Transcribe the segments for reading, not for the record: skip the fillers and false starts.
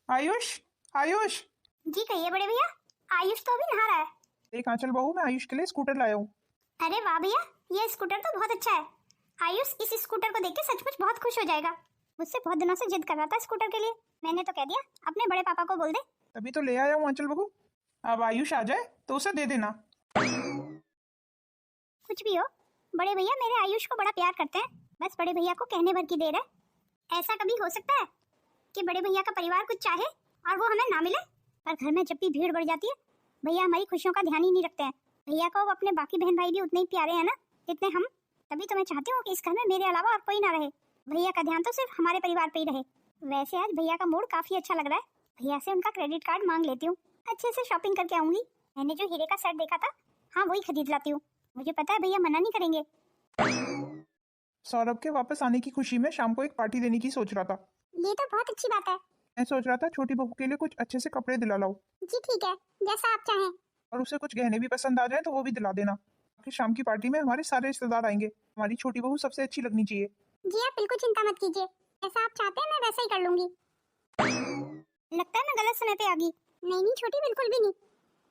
आयुष, आयुष। जी कहिए बड़े भैया। आयुष तो अभी नहा रहा है। देख आंचल बहू, मैं आयुष के लिए स्कूटर लाया हूँ। अरे वाह भैया, ये स्कूटर तो बहुत अच्छा है। आयुष इस स्कूटर को देख के सचमुच बहुत खुश हो जाएगा। मुझसे बहुत दिनों से जिद कर रहा था स्कूटर के लिए। मैंने तो कह दिया अपने बड़े पापा को बोल दे। तभी तो ले आया हूँ आंचल बहू। अब आयुष आ जाए तो उसे दे देना। कुछ भी हो, बड़े भैया मेरे आयुष को बड़ा प्यार करते हैं। बस बड़े भैया को कहने भर की देर है। ऐसा कभी हो सकता है कि बड़े भैया का परिवार कुछ चाहे और वो हमें ना मिले? पर घर में जब भी भीड़ बढ़ जाती है, भैया हमारी खुशियों का ध्यान ही नहीं रखते हैं। भैया को अपने बाकी बहन भाई भी उतने ही प्यारे हैं ना जितने हम। तभी तो मैं चाहती हूँ कि इस घर में मेरे अलावा और कोई ना रहे। भैया का ध्यान तो सिर्फ हमारे परिवार पे ही रहे। वैसे आज भैया का मूड काफी अच्छा लग रहा है। भैया से उनका क्रेडिट कार्ड मांग लेती हूँ, अच्छे से शॉपिंग करके आऊंगी। मैंने जो हीरे का सेट देखा था, हाँ वही खरीद लाती हूँ। मुझे पता है भैया मना नहीं करेंगे। सौरभ के वापस आने की खुशी में शाम को एक पार्टी देने की सोच रहा था। ये तो बहुत अच्छी बात है। मैं सोच रहा था छोटी बहू के लिए कुछ अच्छे से कपड़े दिला लाऊं जी ठीक है, जैसा आप चाहें। और उसे कुछ गहने भी पसंद आ जाए तो वो भी दिला देना। आखिर शाम की पार्टी में हमारे सारे रिश्तेदार आएंगे। हमारी छोटी बहू सबसे अच्छी लगनी चाहिए। जी आप बिल्कुल चिंता मत कीजिए, जैसा आप चाहते हैं मैं वैसा ही कर लूंगी। लगता है मैं गलत समय पे आ गई। नहीं छोटी, बिल्कुल भी नहीं।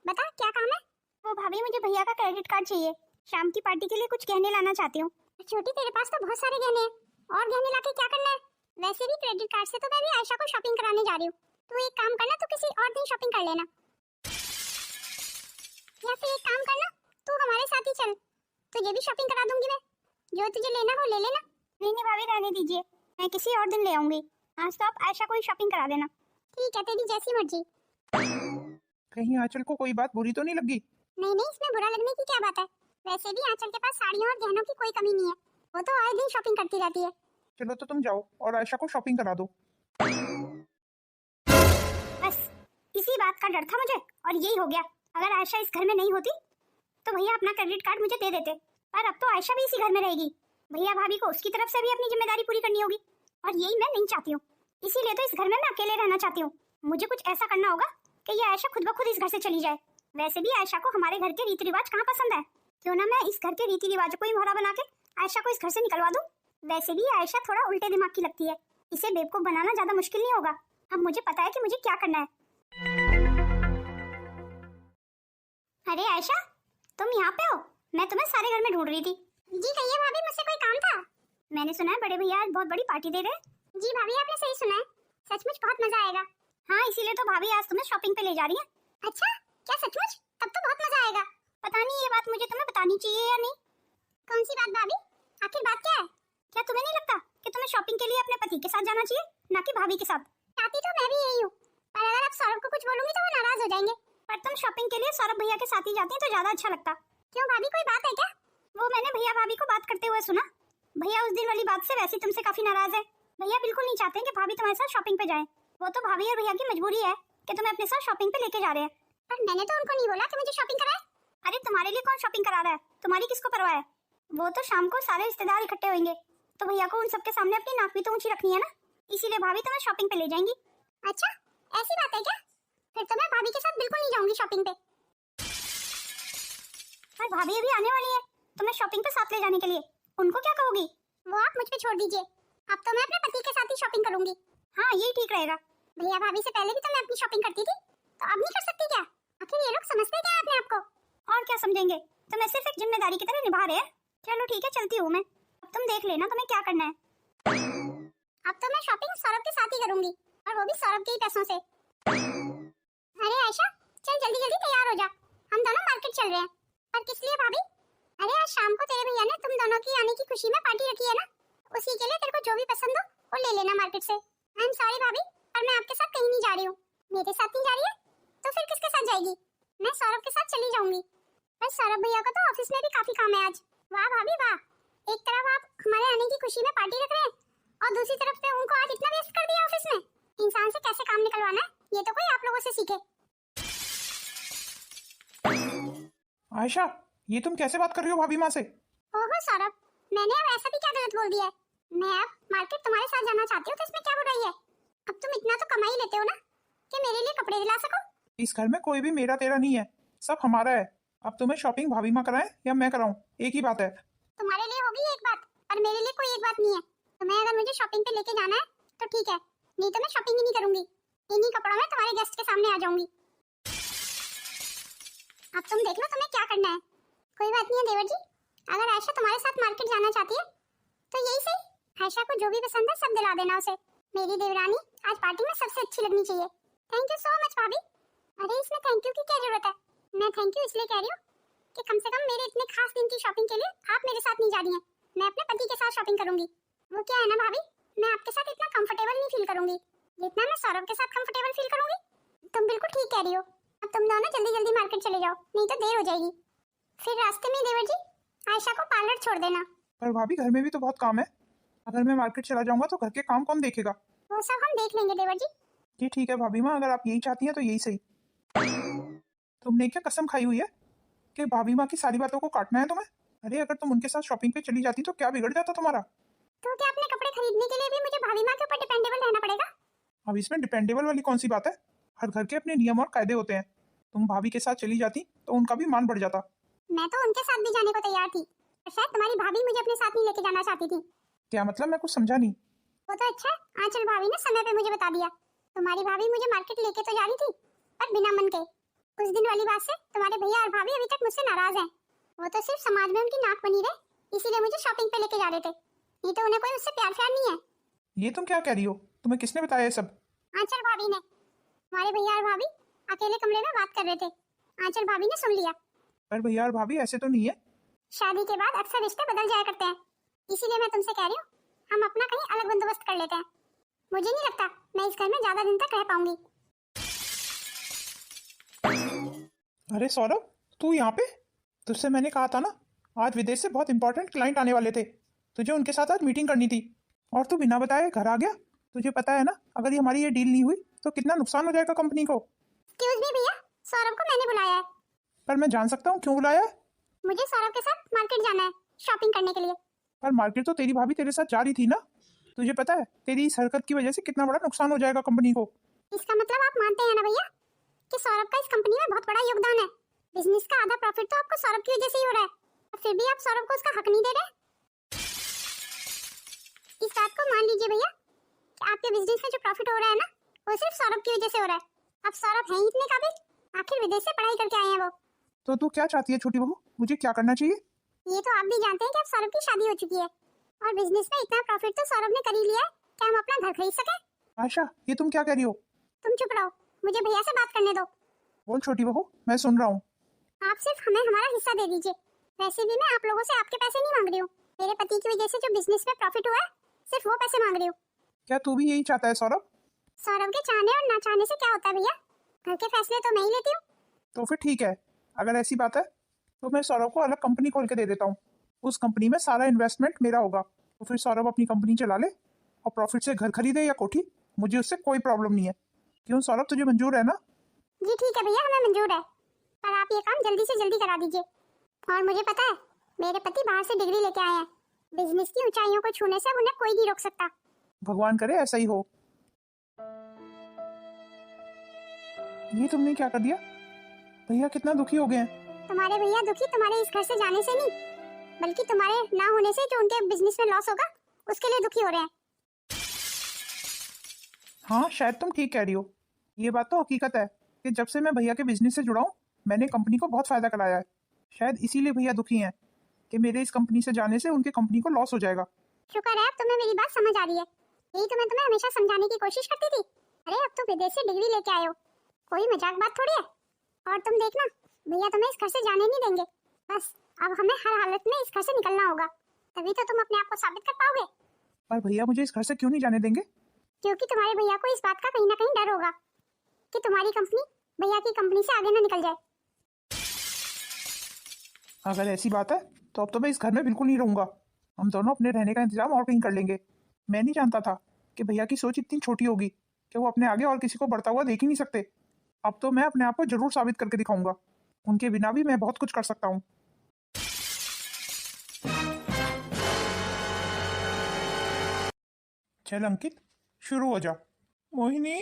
बता क्या काम है? वो भाभी मुझे भैया का क्रेडिट कार्ड चाहिए। शाम की पार्टी के लिए कुछ गहने लाना चाहती हूँ। छोटी तेरे पास तो बहुत सारे गहने हैं, और गहने लाके क्या करना है? वैसे भी क्रेडिट कार्ड से तो मैं भी आयशा को शॉपिंग कराने जा रही हूँ। तू एक काम करना, तू किसी और दिन शॉपिंग कर लेना। या फिर एक काम करना, तू हमारे साथ ही चल, तुझे भी शॉपिंग करा दूंगी मैं। जो तुझे लेना हो ले लेना। नहीं भाभी रहने दीजिए, मैं किसी और दिन ले आऊंगी। आज तो आप आयशा को ही शॉपिंग करा देना। ठीक है, तेरी जैसी मर्जी। कहीं आंचल को कोई बात बुरी तो नहीं लगी? नहीं, इसमें बुरा लगने की क्या बात है? वैसे भी आंचल के पास साड़ियों और गहनों की कोई कमी नहीं है। वो तो आए दिन शॉपिंग करती रहती है। चलो तो तुम जाओ और आयशा को शॉपिंग करा दो। बस इसी बात का डर था मुझे, और यही हो गया। अगर आयशा इस घर में नहीं होती तो भैया अपना क्रेडिट कार्ड मुझे दे देते। पर अब तो आयशा भी इसी घर में रहेगी। भैया भाभी को उसकी तरफ से भी अपनी जिम्मेदारी पूरी करनी होगी, और यही मैं नहीं चाहती हूँ। इसीलिए तो इस घर में मैं अकेले रहना चाहती हूँ। मुझे कुछ ऐसा करना होगा कि ये आयशा खुद ब खुद इस घर से चली जाए। वैसे भी आयशा को हमारे घर के रीति रिवाज कहाँ पसंद है। क्यों ना मैं इस घर के रीति रिवाजों को ही मोहरा बना के आयशा को इस घर से निकलवा दूं। वैसे भी आयशा थोड़ा उल्टे दिमाग की लगती है, इसे बेवकूफ बनाना ज्यादा मुश्किल नहीं होगा। अब मुझे पता है कि मुझे क्या करना है। अरे आयशा, तुम यहाँ पे हो? मैं तुम्हें सारे घर में ढूंढ रही थी। जी कहिए भाभी, मुझसे कोई काम था? मैंने सुना है बड़े भैया आज बहुत बड़ी पार्टी दे रहे हैं। जी भाभी आपने सही सुना है, सचमुच बहुत मजा आएगा। हाँ इसीलिए तो भाभी आज तुम्हें शॉपिंग पे ले जा रही है। अच्छा क्या सचमुच? तब तो बहुत मजा आएगा। पता नहीं ये बात मुझे तुम्हें बतानी चाहिए या नहीं। कौन सी बात भाभी? आखिर बात क्या है? क्या तुम्हें नहीं लगता कि तुम्हें शॉपिंग के लिए अपने पति के साथ जाना चाहिए, ना कि भाभी के साथ? चाहती तो मैं भी यही हूँ, पर अगर आप सौरभ को कुछ बोलूंगी तो वो नाराज हो जाएंगे। पर तुम शॉपिंग के लिए सौरभ भैया के साथ ही जाती तो ज्यादा अच्छा लगता। क्यों भाभी, कोई बात है क्या? वो मैंने भैया भाभी को बात करते हुए सुना। भैया उस दिन वाली बात से वैसे तुमसे काफी नाराज है। भैया बिल्कुल नहीं चाहते कि भाभी तुम्हारे साथ शॉपिंग पे जाए। वो तो भाभी और भैया की मजबूरी है कि तुम्हें अपने साथ शॉपिंग पे लेके जा रहे हैं। पर मैंने तो उनको नहीं बोला कि मुझे शॉपिंग कराए। अरे तुम्हारे लिए कौन शॉपिंग करा रहा है? तुम्हारी किसको परवाह है? वो तो शाम को सारे रिश्तेदार इकट्ठे होंगे, तो भैया को उन सबके सामने अपनी नाक भी तो ऊंची रखनी है ना। इसीलिए भाभी तुम्हें शॉपिंग पे ले जाएंगी। अच्छा ऐसी बात है क्या? फिर तो मैं भाभी के साथ बिल्कुल नहीं जाऊंगी शॉपिंग पे। पर भाभी अभी आने वाली है तुम्हें शॉपिंग पे साथ ले जाने के लिए, उनको क्या कहोगी? वो आप मुझ पे छोड़ दीजिए, अब तो मैं अपने पति के साथ ही शॉपिंग करूंगी। हाँ यही ठीक रहेगा। भैया भाभी से पहले भी तो मैं अपनी शॉपिंग करती थी, तो अब नहीं कर सकती क्या? आखिर ये लोग समझते क्या है अपने आप को? और क्या समझेंगे, तो मैं सिर्फ एक जिम्मेदारी की तरह निभा रहे हैं। चलो ठीक है चलती हूँ मैं, अब तुम देख लेना तुम्हें क्या करना है। अब तो मैं शॉपिंग सौरभ के साथ ही करूंगी, और वो भी सौरभ के ही पैसों से। अरे आयशा चल जल्दी जल्दी तैयार हो जा, हम दोनों मार्केट चल रहे हैं। पर किस लिए भाभी? अरे आज शाम को तेरे भैया ने तुम दोनों की आने की खुशी में पार्टी रखी है ना, उसी के लिए तेरे को जो भी पसंद हो वो ले लेना मार्केट से। आई एम सॉरी भाभी, पर मैं आपके साथ कहीं नहीं जा रही हूँ। मेरे साथ नहीं जा रही है तो फिर किसके साथ जाएगी? मैं सौरभ के साथ चली जाऊंगी। पर सौरभ भैया को तो ऑफिस में भी काफी काम है आज। वाह भाभी वाह, एक तरफ आप हमारे आने की खुशी में पार्टी रख रहे हैं, और दूसरी तरफ पे उनको आज इतना व्यस्त कर दिया ऑफिस में। इंसान से कैसे काम निकलवाना है, ये तो कोई आप लोगों से सीखे। आयशा, ये तुम कैसे बात कर रही हो भाभी माँ से? ओहो सौरभ, मैंने अब ऐसा भी क्या गलत बोल दिया है? मैं अब मार्केट तुम्हारे साथ जाना चाहती हूँ तो इसमें क्या बुराई है? अब तुम इतना तो कमा ही लेते हो ना कि मेरे लिए कपड़े दिला सको। इस घर में कोई भी मेरा तेरा नहीं है, सब हमारा है। अब तुम्हें शॉपिंग भाभी माँ कराए या मैं कराऊं, एक ही बात है। तुम्हारे लिए होगी एक बात, और मेरे लिए कोई एक बात नहीं है। तुम्हें अगर मुझे शॉपिंग पे लेके जाना है तो ठीक है, नहीं तो मैं शॉपिंग ही नहीं करूंगी। इन्हीं कपड़ों सामने आ जाऊंगी। अब तुम देख लो तुम्हें क्या करना है। कोई बात नहीं है देवर जी, अगर आयशा तुम्हारे साथ मार्केट जाना चाहती है तो यही सही, आयशा को जो भी पसंद है सब दिला देना उसे। मेरी देवरानी आज पार्टी में सबसे अच्छी लगनी चाहिए। थैंक यू सो मच भाभी। अरे इसमें थैंक यू की क्या जरूरत है, मैं थैंक यू इसलिए कह रही हूँ कि कम से कम मेरे इतने खास दिन की शॉपिंग के लिए आप मेरे साथ नहीं जा रही हैं, मैं अपने पति के साथ शॉपिंग करूंगी। वो क्या है ना भाभी, मैं आपके साथ इतना कंफर्टेबल नहीं फील करूंगी जितना मैं सौरभ के साथ कंफर्टेबल फील करूंगी। तुम बिल्कुल ठीक कह रही हो। अब तुम दोनों जल्दी जल्दी मार्केट चले जाओ, नहीं तो देर हो जाएगी। फिर रास्ते में देवर जी आयशा को पार्लर छोड़ देना। पर भाभी घर में भी तो बहुत काम है, अगर मैं मार्केट चला जाऊंगा तो घर के काम कौन देखेगा? वो सब हम देख लेंगे देवर जी। जी ठीक है भाभी माँ, अगर आप यही चाहती हैं तो यही सही। तुमने क्या कसम खाई हुई है कि भाभी माँ की सारी बातों को काटना है तुम्हें? अरे अगर तुम उनके साथ शॉपिंग पे चली जाती तो क्या बिगड़ जाता तुम्हारा? तो क्या अपने कपड़े खरीदने के लिए भी मुझे भाभी माँ के ऊपर डिपेंडेबल रहना पड़ेगा? अब इसमें डिपेंडेबल वाली कौन सी बात है? हर घर के अपने नियम और कायदे होते हैं। तुम भाभी के साथ चली जाती तो उनका भी मान बढ़ जाता। मैं तो उनके साथ भी जाने को तैयार थी, पर शायद तुम्हारी भाभी मुझे अपने साथ नहीं लेके जाना चाहती थी। क्या मतलब? मैं कुछ समझा नहीं। वो तो अच्छा है आंचल भाभी ने समय पे मुझे बता दिया। तुम्हारी भाभी मुझे मार्केट लेके तो जा रही थी, पर बिना मन के। कुछ दिन वाली बात से तुम्हारे भैया और भाभी अभी तक मुझसे नाराज हैं। वो तो सिर्फ समाज में उनकी नाक बनी रहे, इसीलिए मुझे शॉपिंग पे लेके जा रहे थे। नहीं तो उन्हें कोई मुझसे प्यार फ्यार नहीं है। ये तुम क्या कह रही हो? तुम्हें किसने बताया ये सब? आंचल भाभी ने। तुम्हारे भैया और भाभी अकेले कमरे में बात कर रहे थे, आंचल भाभी ने सुन लिया। पर भैया और भाभी ऐसे तो नहीं है। शादी के बाद अक्सर रिश्ते बदल जाया करते हैं, इसीलिए मैं तुमसे कह रही हूँ हम अपना कहीं अलग बंदोबस्त कर लेते हैं। मुझे नहीं लगता मैं इस घर में ज्यादा दिन तक रह पाऊंगी। अरे सौरभ, तू यहाँ पे? तुझसे मैंने कहा था ना, आज विदेश से बहुत इंपॉर्टेंट क्लाइंट आने वाले थे, तुझे उनके साथ आज मीटिंग करनी थी और तू बिना बताए घर आ गया। तुझे पता है ना, अगर ये हमारी ये डील नहीं हुई तो कितना नुकसान हो जाएगा कंपनी को। एक्सक्यूज मी भैया, सौरभ को मैंने बुलाया है। पर मैं जान सकता हूँ क्यों बुलाया है? मुझे सौरभ के साथ मार्केट जाना है शॉपिंग करने के लिए। पर मार्केट तो तेरी भाभी तेरे साथ जा रही थी ना। तुझे पता है तेरी इस हरकत की वजह से कितना बड़ा नुकसान हो जाएगा कंपनी को। इसका मतलब आप मानते हैं ना भैया कि सौरभ का इस कंपनी में बहुत बड़ा योगदान है। बिजनेस का आधा प्रॉफिट तो आपको सौरभ की वजह से ही हो रहा है, और फिर भी आप सौरभ को उसका हक नहीं दे रहे। इस बात को मान लीजिए भैया कि आपके बिजनेस में जो प्रॉफिट हो रहा है ना, वो सिर्फ सौरभ की वजह से हो रहा है। अब सौरभ है ही इतने काबिल, आखिर विदेश से पढ़ाई करके आए हैं वो। तो तू क्या चाहती है छोटी बहू? मुझे क्या करना चाहिए? ये तो आप भी जानते हैं कि अब सौरभ की शादी हो चुकी है और बिजनेस में इतना प्रॉफिट तो सौरभ ने कर ही लिया है कि हम अपना घर खरीद सके। आशा, ये तुम क्या कह रही हो? तुम चुप रहो, मुझे भैया से बात करने दो। बोल छोटी बहू, मैं सुन रहा हूँ। आप सिर्फ हमें हमारा हिस्सा दे दीजिए। वैसे भी मैं आप लोगों से आपके पैसे नहीं मांग रही हूँ, मेरे पति की वजह से जो बिजनेस में प्रॉफिट हुआ है सिर्फ वो पैसे मांग रही हूँ। क्या तू भी यही चाहता है सौरभ? सौरभ के चाहने और ना चाहने से क्या होता है भैया, घर के फैसले तो मैं ही लेती हूँ। तो फिर ठीक है, अगर ऐसी बात है तो मैं सौरभ को अलग कंपनी खोल के दे देता हूँ। उस कंपनी में सारा इन्वेस्टमेंट मेरा होगा, तो फिर सौरभ अपनी कंपनी चला ले और प्रॉफिट से घर खरीदे या कोठी, मुझे उससे कोई प्रॉब्लम नहीं है। क्यों सौरभ, तुझे मंजूर है ना? जी ठीक है भैया, हमें मंजूर है, पर आप ये काम जल्दी से जल्दी करा दीजिए। और मुझे पता है मेरे पति बाहर से डिग्री लेके आए हैं, बिजनेस की ऊंचाइयों को छूने से उन्हें कोई नहीं रोक सकता। भगवान करे ऐसा ही हो। ये तुमने क्या कर दिया? भैया कितना दुखी हो गए हैं। तुम्हारे भैया दुखी तुम्हारे इस घर से जाने से नहीं, बल्कि तुम्हारे ना होने से जो उनके बिजनेस में लॉस होगा उसके लिए दुखी हो रहे हैं। हाँ शायद तुम ठीक कह रही हो। ये बात तो हकीकत है कि जब से मैं भैया के बिजनेस से जुड़ा हूँ मैंने कंपनी को बहुत फायदा कराया है। शायद इसीलिए भैया दुखी हैं कि मेरे इस कंपनी से जाने से उनकी कंपनी को लॉस हो जाएगा। शुक्र है अब तुम्हें मेरी बात समझ आ रही है, यही तो मैं तुम्हें हमेशा समझाने की कोशिश करती थी। अरे अब तो विदेश से डिग्री लेके आए हो, कोई मजाक बात थोड़ी है। और तुम देखना भैया तुम्हें इस घर से जाने नहीं देंगे। बस अब हमें हर हालत में इस घर से निकलना होगा, तभी तो तुम अपने आप को साबित कर पाओगे। पर भैया मुझे इस घर से क्यों नहीं जाने देंगे? क्योंकि तुम्हारे भैया को इस बात का कहीं ना कहीं डर होगा कि तुम्हारी कंपनी भैया की कंपनी से आगे ना निकल जाए। अगर ऐसी बात है तो अब तो मैं इस घर में बिल्कुल नहीं रहूंगा। हम दोनों अपने रहने का इंतजाम और कहीं कर लेंगे। मैं नहीं जानता था कि भैया की सोच इतनी छोटी होगी कि वो अपने आगे और किसी को बढ़ता हुआ देख ही नहीं सकते। अब तो मैं अपने आप को जरूर साबित करके दिखाऊंगा। उनके बिना भी मैं बहुत कुछ कर सकता हूँ। चल अंकित, शुरू हो जा। मोहिनी,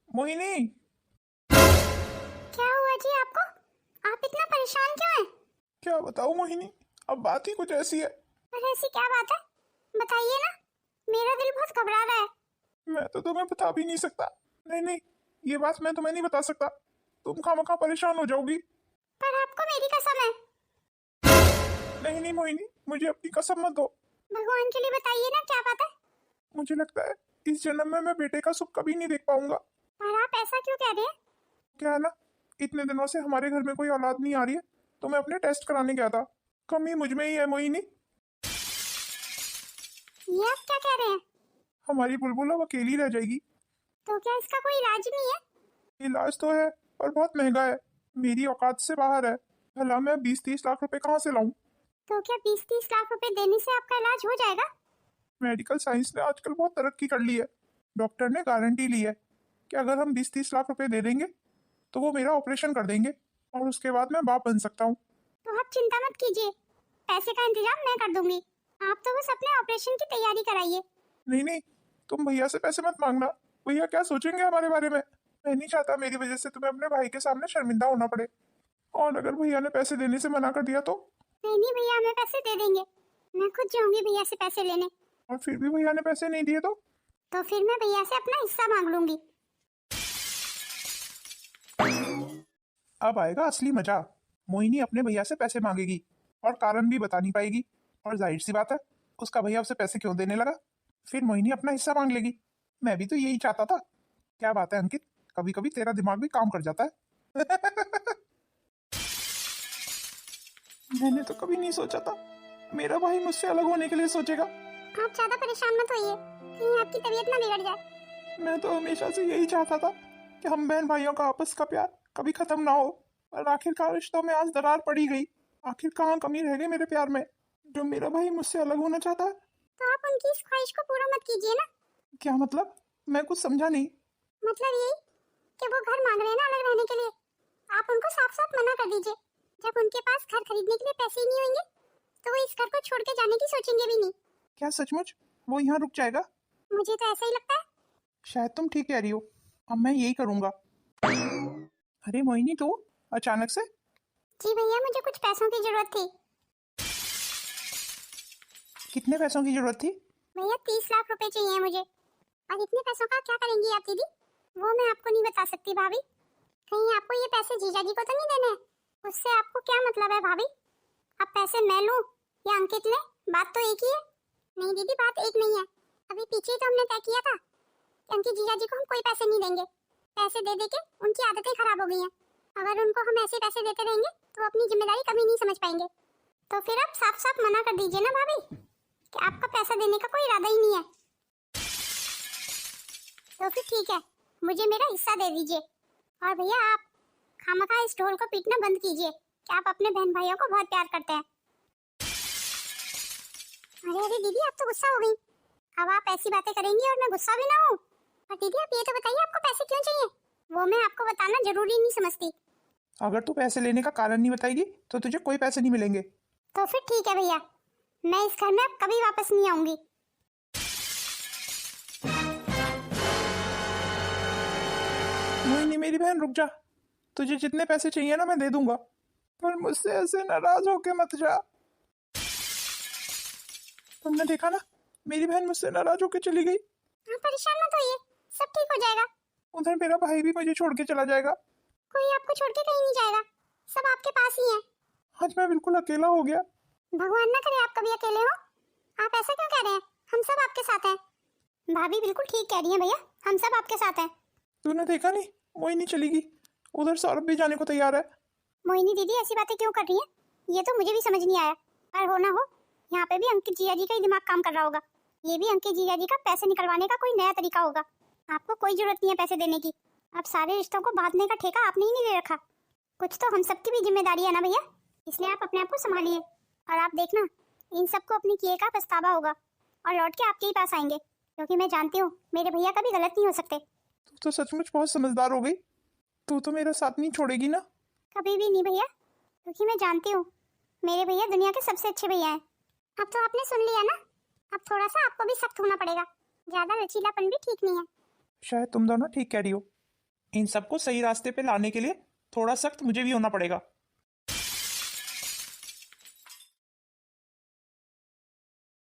मोहिनी। क्या हुआ जी आपको? आप इतना परेशान क्यों हैं? क्या बताऊँ मोहिनी, अब बात ही कुछ ऐसी है। अरे ऐसी क्या बात है, बताइए ना, मेरा दिल बहुत घबरा रहा है। मैं तो तुम्हें बता भी नहीं सकता। नहीं नहीं, ये बात मैं तुम्हें नहीं बता सकता, तुम खामखा परेशान हो जाओगी। पर आपको मेरी कसम है। नहीं नहीं मोहिनी, मुझे अपनी कसम मत दो। भगवान के लिए बताइए ना, क्या बात है? मुझे लगता है इस जन्म में मैं बेटे का सुख कभी नहीं देख पाऊंगा। पर आप ऐसा क्यों कह रहे हैं? क्या है ना, इतने दिनों से हमारे घर में कोई औलाद नहीं आ रही है, तो मैं अपने टेस्ट कराने गया था। कमी मुझ में ही है मोहिनी। ये आप क्या कह रहे हैं? हमारी बुलबुल अब अकेली रह जाएगी। तो क्या इसका कोई इलाज नहीं है? इलाज तो है, पर बहुत महंगा है, मेरी औकात से बाहर है। भला मैं 20-30 लाख रुपए कहाँ से लाऊं? तो क्या 20-30 लाख रुपए देने से आपका इलाज हो जाएगा? मेडिकल साइंस ने आजकल बहुत तरक्की कर ली है। डॉक्टर ने गारंटी ली है कि अगर हम 20-30 लाख रुपए दे देंगे तो वो मेरा ऑपरेशन कर देंगे और उसके बाद मैं बाप बन सकता हूँ। तो आप चिंता मत कीजिए, पैसे का इंतजाम मैं कर दूंगी। आप तो बस अपने ऑपरेशन की तैयारी कराइए। नहीं नहीं, तुम भैया से पैसे मत मांगना। भैया क्या सोचेंगे हमारे बारे में। मैं नहीं चाहता मेरी वजह से तुम्हें अपने भाई के सामने शर्मिंदा होना पड़े। और अगर भैया ने पैसे देने से मना कर दिया तो? नहीं नहीं भैया, हमें पैसे दे देंगे। मैं खुद जाऊंगी भैया से पैसे लेने। और फिर भी भैया ने पैसे नहीं दिए तो फिर मैं भैया से अपना हिस्सा मांग लूंगी। अब आएगा असली मजा। मोहिनी अपने भैया से पैसे मांगेगी और कारण भी बता नहीं पाएगी, और जाहिर सी बात है उसका भैया उसे पैसे क्यों देने लगा। फिर मोहिनी अपना हिस्सा मांग लेगी। मैं भी तो यही चाहता था। क्या बात है अंकित, कभी कभी तेरा दिमाग भी काम कर जाता है। मैंने तो कभी नहीं सोचा था मेरा भाई मुझसे अलग होने के लिए सोचेगा। आप ज्यादा परेशान मत होइए, कहीं आपकी तबीयत ना बिगड़ जाए। मैं तो हमेशा से यही चाहता था कि हम बहन भाइयों का आपस का प्यार कभी खत्म ना हो, पर आखिरकार रिश्तों में आज दरार पड़ी गई। आखिर कहाँ कमी रह गई मेरे प्यार में, जो मेरा भाई मुझसे अलग होना चाहता है। तो आप उनकी इस ख्वाहिश को पूरा मत कीजिए ना। क्या मतलब? मैं कुछ समझा नहीं। मतलब यही कि वो घर मांग रहे हैं ना अलग रहने के लिए, आप उनको साफ साफ मना कर दीजिए। जब उनके पास घर खरीदने के लिए पैसे ही नहीं होंगे तो वो इस घर को छोड़ के जाने की सोचेंगे भी नहीं। क्या सचमुच वो यहाँ रुक जाएगा? मुझे तो ऐसा ही लगता है। शायद तुम ठीक कह रही हो, अब मैं यही करूंगा। अरे मोहिनी, तो अचानक से? जी भैया, मुझे कुछ पैसों की जरूरत थी। कितने पैसों की जरूरत थी? भैया 30 लाख रुपए चाहिए मुझे। और इतने पैसों का क्या करेंगी आप दीदी? वो मैं आपको नहीं बता सकती भाभी। कहीं आपको ये पैसे जीजा जी को तो नहीं देने हैं? उससे आपको क्या मतलब है भाभी? अब पैसे मैं लूं या अंकित ले, बात तो एक ही है। नहीं दीदी, बात एक नहीं है। अभी पीछे ही तो हमने तय किया था कि अंकित जीजा जी को हम कोई पैसे नहीं देंगे। पैसे दे दे के उनकी आदतें खराब हो गई हैं। अगर उनको हम ऐसे पैसे देते रहेंगे तो वो अपनी जिम्मेदारी कभी नहीं समझ पाएंगे। तो फिर आप साफ साफ मना कर दीजिए ना भाभी कि आपका पैसा देने का कोई इरादा ही नहीं है। तो फिर ठीक है, मुझे मेरा हिस्सा दे दीजिए। और भैया आप खामखा इस ढोल को पीटना बंद कीजिए कि आप अपने बहन भाइयों को बहुत प्यार करते हैं। अरे अरे दीदी, आप तो गुस्सा हो गई। अब आप ऐसी बातें करेंगी और मैं गुस्सा भी ना हूँ। और दीदी आप ये तो बताइए, आपको पैसे क्यों चाहिए? वो मैं आपको बताना जरूरी नहीं समझती। अगर तू पैसे लेने का कारण नहीं बताएगी तो तुझे कोई पैसे नहीं मिलेंगे। तो फिर ठीक है भैया, मैं इस घर में अब कभी वापस नहीं आऊंगी। मोहिनी मेरी बहन, रुक जा। तुझे जितने पैसे चाहिए ना मैं दे दूंगा, पर मुझसे ऐसे नाराज होके मत जा। तुमने देखा ना, मेरी बहन मुझसे नाराज होके चली गई। आप परेशान मत होइए, सब ठीक हो जाएगा। उधर मेरा भाई भी मुझे छोड़ के चला जाएगा। कोई आपको छोड़ के कहीं नहीं जाएगा, सब आपके पास ही है। आज मैं बिल्कुल अकेला हो गया। भगवान ना करे आप कभी अकेले हो। आप ऐसा क्यों कह रहे हैं? हम सब आपके साथ हैं। भाभी बिल्कुल ठीक कह रही हैं भैया, हम सब आपके साथ हैं। तूने देखा नहीं, मोहिनी चली गई, उधर सौरभ भी जाने को तैयार है। मोहिनी दीदी ऐसी बातें क्यों कर रही हैं? ये तो मुझे भी समझ नहीं आया। पर हो ना हो, यहाँ पे भी अंकित जीजा जी का ही दिमाग काम कर रहा होगा। ये भी अंकित जीजा जी का पैसे निकलवाने का कोई नया तरीका होगा। आपको कोई जरूरत नहीं है पैसे देने की। आप सारे रिश्तों को बांधने का ठेका आपने ही नहीं ले रखा। कुछ तो हम सबकी भी जिम्मेदारी है ना भैया, इसलिए आप अपने आप को संभालिए। और आप देखना, इन सबको अपने किए का पछतावा होगा और लौट के आपके ही पास आएंगे, क्योंकि मैं जानती हूँ मेरे भैया कभी गलत नहीं हो सकते। तू तो सचमुच बहुत समझदार हो गई। तू तो मेरा साथ नहीं छोड़ेगी ना? कभी भी नहीं भैया, क्योंकि मैं जानती हूँ मेरे भैया दुनिया के सबसे अच्छे भैया हैं। अब तो आपने सुन लिया ना, अब थोड़ा सा आपको भी सख्त होना पड़ेगा। ज्यादा लचीलापन भी ठीक नहीं है। शायद तुम दोनों ठीक कह रही हो। इन सबको सही रास्ते पे लाने के लिए थोड़ा सख्त मुझे भी होना पड़ेगा।